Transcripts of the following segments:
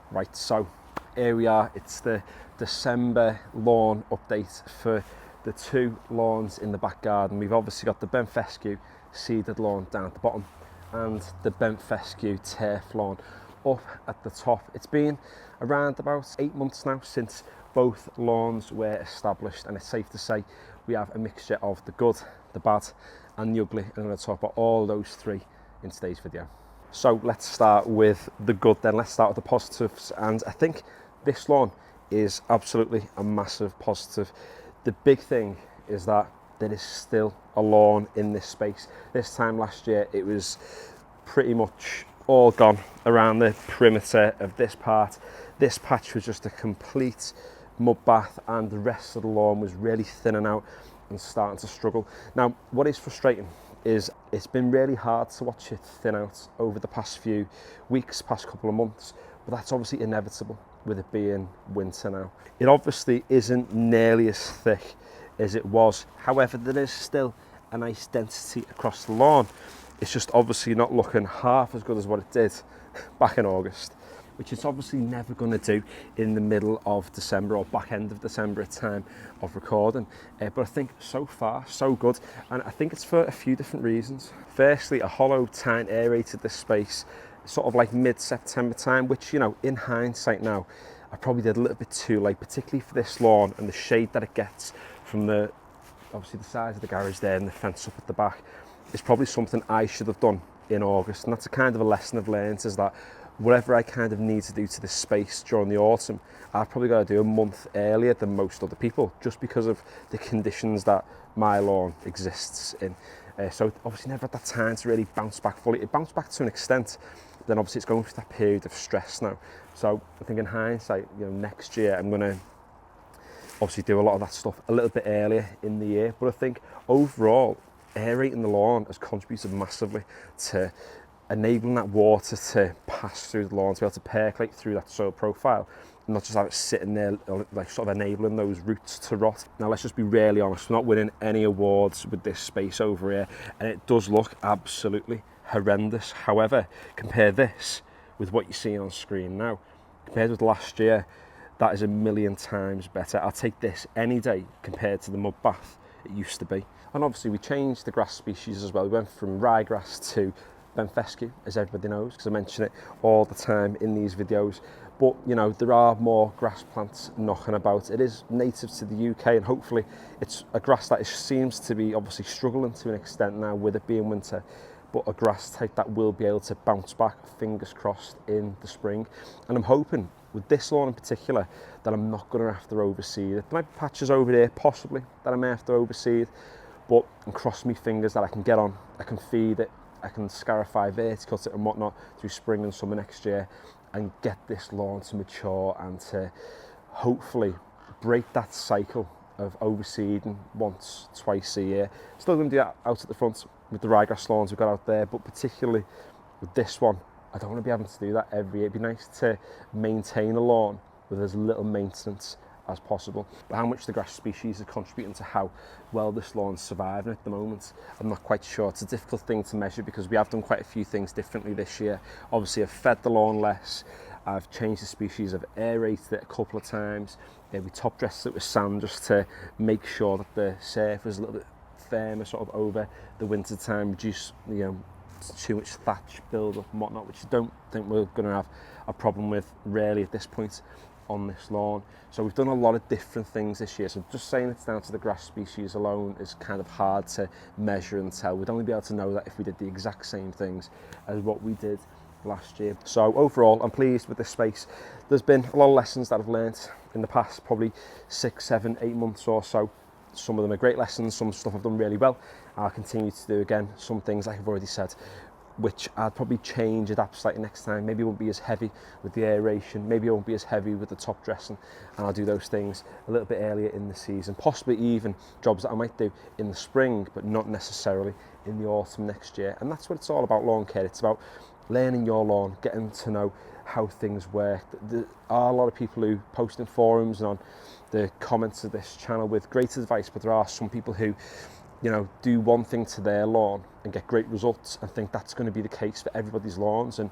Right, so here we are. It's the December lawn update for the two lawns in the back garden. We've obviously got the bent fescue seeded lawn down at the bottom and the bent fescue turf lawn up at the top. It's been around about 8 months now since both lawns were established, and it's safe to say we have a mixture of the good, the bad and the ugly, and I'm going to talk about all those three in today's video. So let's start with the good then. Let's start with the positives, and I think this lawn is absolutely a massive positive. The big thing is that there is still a lawn in this space. This time last year it was pretty much all gone around the perimeter of this part. This patch was just a complete mud bath, and the rest of the lawn was really thinning out and starting to struggle. Now, what is frustrating is it's been really hard to watch it thin out over the past few weeks, past couple of months, but that's obviously inevitable with it being winter now. It obviously isn't nearly as thick as it was. However, there is still a nice density across the lawn. It's just obviously not looking half as good as what it did back in August, which it's obviously never going to do in the middle of December or back end of December at time of recording. But I think so far, so good. And I think it's for a few different reasons. Firstly, a hollow tine aerated this space sort of like mid-September time, which, you know, in hindsight now, I probably did a little bit too late, particularly for this lawn and the shade that it gets from the, obviously the size of the garage there and the fence up at the back. It's probably something I should have done in August. And that's a kind of a lesson I've learned, is that whatever I kind of need to do to this space during the autumn, I've probably got to do a month earlier than most other people, just because of the conditions that my lawn exists in. So obviously never had that time to really bounce back fully. It bounced back to an extent, then obviously it's going through that period of stress now. So I think in hindsight, you know, next year I'm going to obviously do a lot of that stuff a little bit earlier in the year. But I think overall, aerating the lawn has contributed massively to enabling that water to pass through the lawn, to be able to percolate through that soil profile, and not just have it sitting there, like sort of enabling those roots to rot. Now, let's just be really honest, we're not winning any awards with this space over here, and it does look absolutely horrendous. However, compare this with what you're seeing on screen now. Compared with last year, that is a million times better. I'll take this any day compared to the mud bath it used to be. And obviously we changed the grass species as well. We went from ryegrass to bent fescue, as everybody knows, because I mention it all the time in these videos. But, you know, there are more grass plants knocking about. It is native to the UK, and hopefully it's a grass that seems to be obviously struggling to an extent now with it being winter, but a grass type that will be able to bounce back, fingers crossed, in the spring. And I'm hoping with this lawn in particular that I'm not going to have to overseed it. There might be patches over there possibly that I may have to overseed, but I'm crossing my fingers that I can get on, I can feed it, I can scarify, verticut it and whatnot through spring and summer next year, and get this lawn to mature and to hopefully break that cycle of overseeding once, twice a year. Still going to do that out at the front with the ryegrass lawns we've got out there, but particularly with this one, I don't want to be having to do that every year. It'd be nice to maintain a lawn with as little maintenance as possible. But how much the grass species are contributing to how well this lawn's surviving at the moment, I'm not quite sure. It's a difficult thing to measure because we have done quite a few things differently this year. Obviously I've fed the lawn less, I've changed the species, I've aerated it a couple of times, we top dressed it with sand just to make sure that the surface is a little bit firmer sort of over the winter time, reduce, you know, too much thatch build up and whatnot, which I don't think we're going to have a problem with really at this point on this lawn. So we've done a lot of different things this year, so just saying it's down to the grass species alone is kind of hard to measure and tell. We'd only be able to know that if we did the exact same things as what we did last year. So overall, I'm pleased with this space. There's been a lot of lessons that I've learnt in the past probably 6, 7, 8 months or so. Some of them are great lessons, some stuff I've done really well. I'll continue to do again some things, like I've already said, which I'd probably change, adapt slightly next time. Maybe it won't be as heavy with the aeration, maybe it won't be as heavy with the top dressing, and I'll do those things a little bit earlier in the season, possibly even jobs that I might do in the spring, but not necessarily in the autumn next year. And that's what it's all about, lawn care. It's about learning your lawn, getting to know how things work. There are a lot of people who post in forums and on the comments of this channel with great advice, but there are some people who, you know, do one thing to their lawn and get great results and think that's going to be the case for everybody's lawns. And,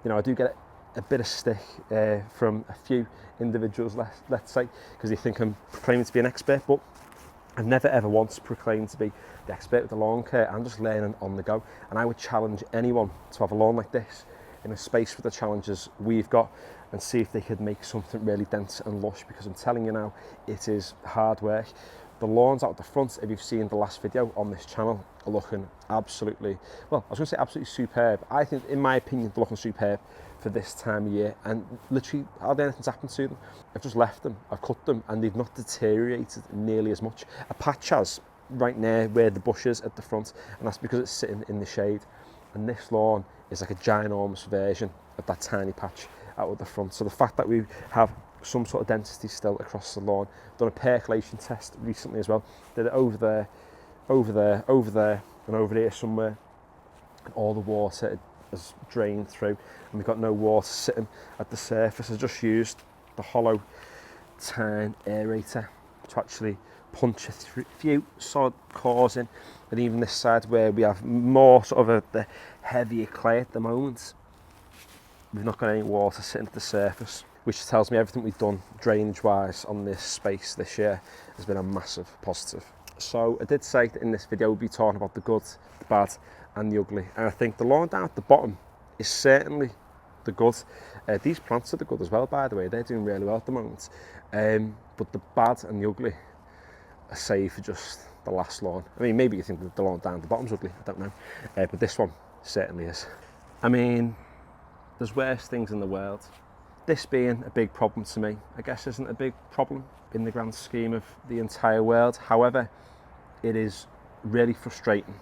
you know, I do get a bit of stick from a few individuals, let's say, because they think I'm claiming to be an expert, but I've never ever once proclaimed to be the expert with the lawn care. I'm just learning on the go, and I would challenge anyone to have a lawn like this in a space with the challenges we've got and see if they could make something really dense and lush, because I'm telling you now, it is hard work. The lawns out the front, if you've seen the last video on this channel, are looking absolutely, well, I was going to say absolutely superb. I think, in my opinion, they're looking superb for this time of year, and literally hardly anything's happened to them. I've just left them, I've cut them, and they've not deteriorated nearly as much. A patch has right near where the bush is at the front, and that's because it's sitting in the shade. And this lawn is like a ginormous version of that tiny patch out of the front. So the fact that we have some sort of density still across the lawn, done a percolation test recently as well, did it over there, over there, over there, and over here somewhere, and all the water has drained through, and we've got no water sitting at the surface. I just used the hollow tine aerator to actually punch a few solid cores in, and even this side where we have more sort of the heavier clay at the moment, we've not got any water sitting at the surface, which tells me everything we've done drainage wise on this space this year has been a massive positive. So I did say that in this video we'll be talking about the good, the bad and the ugly, and I think the lawn down at the bottom is certainly the good. These plants are the good as well, by the way, they're doing really well at the moment, but the bad and the ugly are saved for just the last lawn. I mean, maybe you think that the lawn down at the bottom's ugly, I don't know, but this one certainly is. I mean, there's worse things in the world. This being a big problem to me, I guess isn't a big problem in the grand scheme of the entire world. However, it is really frustrating.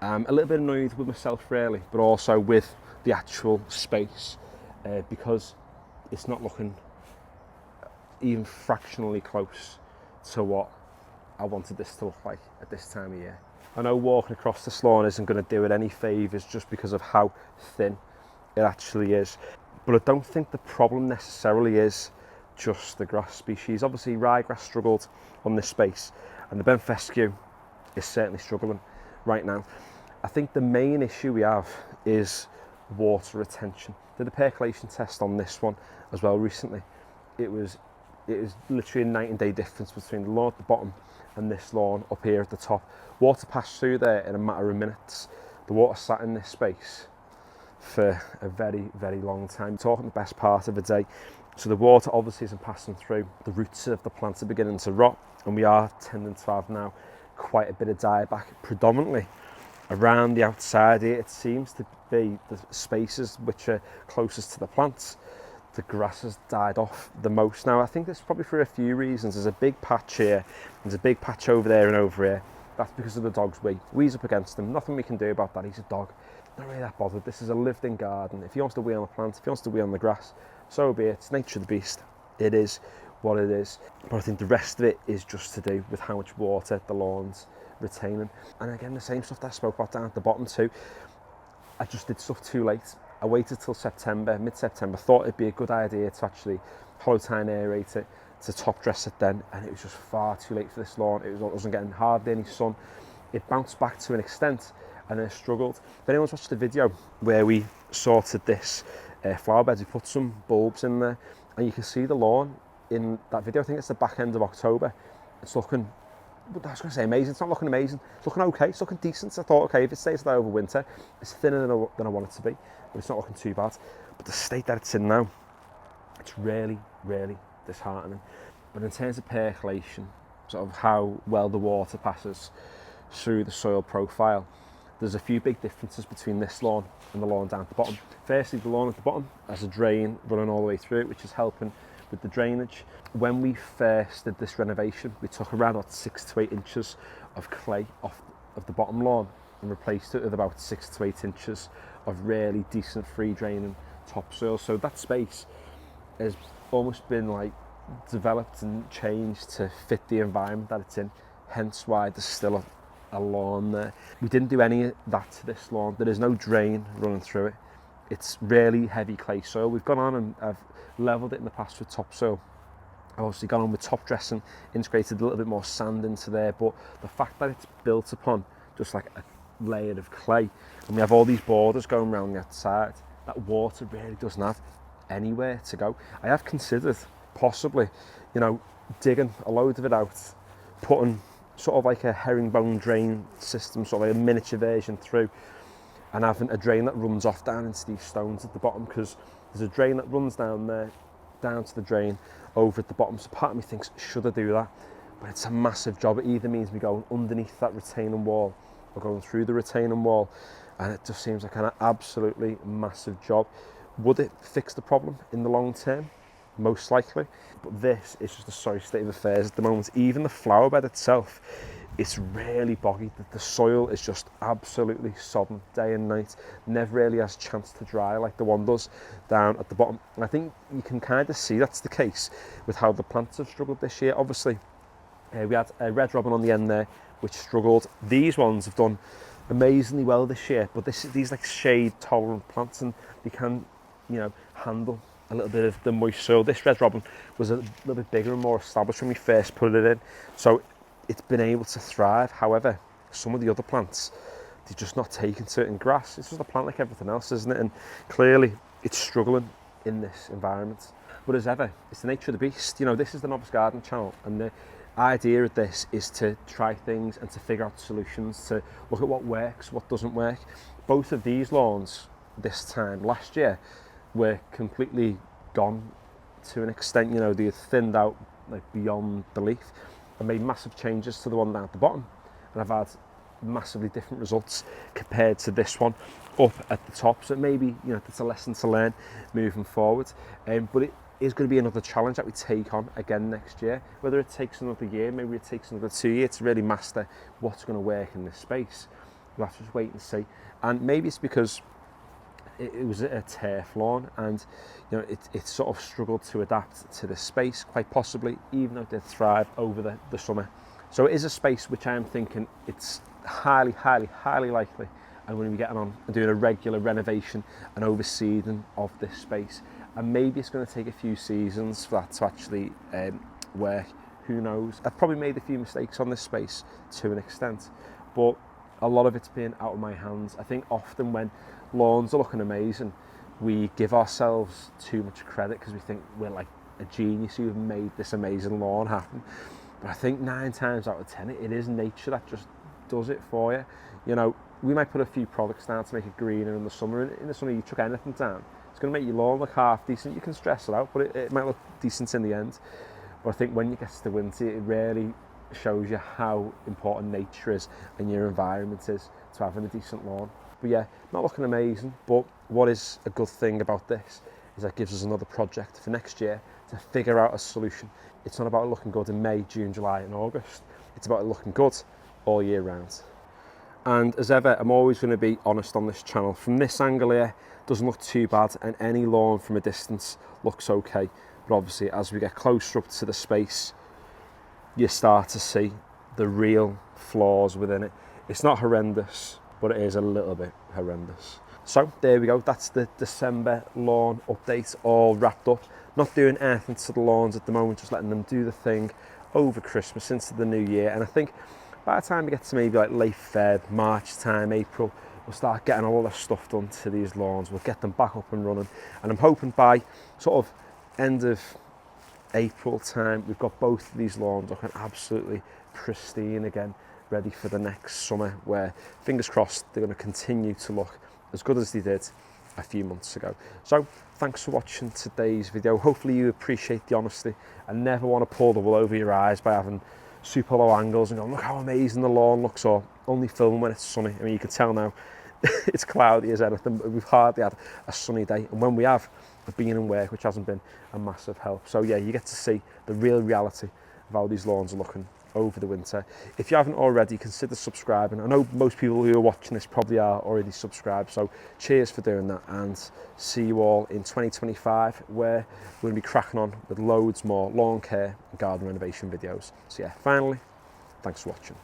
I'm a little bit annoyed with myself really, but also with the actual space, because it's not looking even fractionally close to what I wanted this to look like at this time of year. I know walking across this lawn isn't going to do it any favours just because of how thin it actually is, but I don't think the problem necessarily is just the grass species. Obviously ryegrass struggled on this space, and the Ben fescue is certainly struggling right now. I think the main issue we have is water retention. Did a percolation test on this one as well recently. It was literally a night and day difference between the lawn at the bottom and this lawn up here at the top. Water passed through there in a matter of minutes. The water sat in this space for a very, very long time. We're talking the best part of a day. So the water obviously isn't passing through. The roots of the plants are beginning to rot, and we are tending to have now quite a bit of dieback, predominantly around the outside here. It seems to be the spaces which are closest to the plants. The grass has died off the most. Now I think this is probably for a few reasons. There's a big patch here, there's a big patch over there and over here. That's because of the dog's wee. Wee's up against him, nothing we can do about that, he's a dog. Not really that bothered. This is a lived in garden. If he wants to wee on the plant, if he wants to wee on the grass, so be it. It's nature of the beast. It is what it is. But I think the rest of it is just to do with how much water the lawn's retaining. And again, the same stuff that I spoke about down at the bottom too. I just did stuff too late. I waited till September, mid-September, thought it'd be a good idea to actually hollow tine aerate it, to top dress it then, and it was just far too late for this lawn. It wasn't getting hardly any sun. It bounced back to an extent and then it struggled. If anyone's watched the video where we sorted this flower beds, we put some bulbs in there, and you can see the lawn in that video. I think it's the back end of October. It's looking, I was going to say amazing, it's not looking amazing. It's looking okay, it's looking decent. I thought, okay, if it stays there over winter, it's thinner than I want it to be, but it's not looking too bad. But the state that it's in now, it's really, really disheartening. But in terms of percolation, sort of how well the water passes through the soil profile, there's a few big differences between this lawn and the lawn down at the bottom. Firstly, the lawn at the bottom has a drain running all the way through it, which is helping with the drainage. When we first did this renovation, we took around about 6 to 8 inches of clay off of the bottom lawn and replaced it with about 6 to 8 inches of really decent free draining topsoil. So that space has almost been like developed and changed to fit the environment that it's in, hence why there's still a lawn there. We didn't do any of that to this lawn. There is no drain running through it. It's really heavy clay soil. We've gone on and I've levelled it in the past with topsoil. I've obviously gone on with top dressing, integrated a little bit more sand into there, but the fact that it's built upon just like a layer of clay, and we have all these borders going around the outside, that water really doesn't have anywhere to go. I have considered possibly, you know, digging a load of it out, putting sort of like a herringbone drain system, sort of like a miniature version through, and having a drain that runs off down into these stones at the bottom, because there's a drain that runs down there, down to the drain over at the bottom. So part of me thinks, should I do that? But it's a massive job. It either means me going underneath that retaining wall or going through the retaining wall, and it just seems like an absolutely massive job. Would it fix the problem in the long term? Most likely. But this is just a sorry state of affairs at the moment. Even the flower bed itself, it's really boggy. The soil is just absolutely sodden day and night. Never really has a chance to dry like the one does down at the bottom. And I think you can kind of see that's the case with how the plants have struggled this year. Obviously, we had a red robin on the end there, which struggled. These ones have done amazingly well this year, but these like shade tolerant plants, and they can, you know, handle a little bit of the moist soil. This red robin was a little bit bigger and more established when we first put it in, so it's been able to thrive. However, some of the other plants, they're just not taking to it in grass. It's just a plant like everything else, isn't it? And clearly it's struggling in this environment. But as ever, it's the nature of the beast. You know, this is the Novice Garden channel, and the idea of this is to try things and to figure out solutions, to look at what works, what doesn't work. Both of these lawns this time last year were completely gone to an extent. You know, they had thinned out like beyond belief. I made massive changes to the one down at the bottom, and I've had massively different results compared to this one up at the top. So maybe, you know, it's a lesson to learn moving forward. But it is going to be another challenge that we take on again next year. Whether it takes another year, maybe it takes another 2 years to really master what's going to work in this space. We'll have to just wait and see. And maybe it's because it was a turf lawn, and you know it sort of struggled to adapt to this space, quite possibly, even though it did thrive over the summer. So it is a space which I am thinking it's highly likely I'm going to be getting on and doing a regular renovation and overseeding of this space. And maybe it's going to take a few seasons for that to actually work. Who knows? I've probably made a few mistakes on this space to an extent, but a lot of it's been out of my hands. I think often when lawns are looking amazing, we give ourselves too much credit because we think we're like a genius who've made this amazing lawn happen. But I think 9 times out of 10, it is nature that just does it for you. You know, we might put a few products down to make it greener in the summer, and in the summer you chuck anything down, it's going to make your lawn look half decent. You can stress it out, but it might look decent in the end. But I think when you get to the winter, it really shows you how important nature is and your environment is to having a decent lawn. But yeah, not looking amazing, but what is a good thing about this is that gives us another project for next year to figure out a solution. It's not about looking good in May, June, July and August. It's about looking good all year round. And as ever, I'm always going to be honest on this channel. From this angle here, doesn't look too bad, and any lawn from a distance looks okay. But obviously, as we get closer up to the space, you start to see the real flaws within it. It's not horrendous, but it is a little bit horrendous. So there we go, that's the December lawn update all wrapped up. Not doing anything to the lawns at the moment, just letting them do the thing over Christmas into the new year. And I think by the time we get to maybe like late Feb, March time, April, we'll start getting all the stuff done to these lawns. We'll get them back up and running. And I'm hoping by sort of end of April time, we've got both of these lawns looking absolutely pristine again, ready for the next summer, where fingers crossed they're going to continue to look as good as they did a few months ago. So thanks for watching today's video. Hopefully you appreciate the honesty and never want to pull the wool over your eyes by having super low angles and going, look how amazing the lawn looks, or only film when it's sunny. I mean, you can tell now it's cloudy as anything, but we've hardly had a sunny day, and when we have, we've been in work, which hasn't been a massive help. So yeah, you get to see the real reality of how these lawns are looking over the winter. If you haven't already, consider subscribing. I know most people who are watching this probably are already subscribed, so cheers for doing that, and see you all in 2025, where we're going to be cracking on with loads more lawn care and garden renovation videos. So yeah, finally, thanks for watching.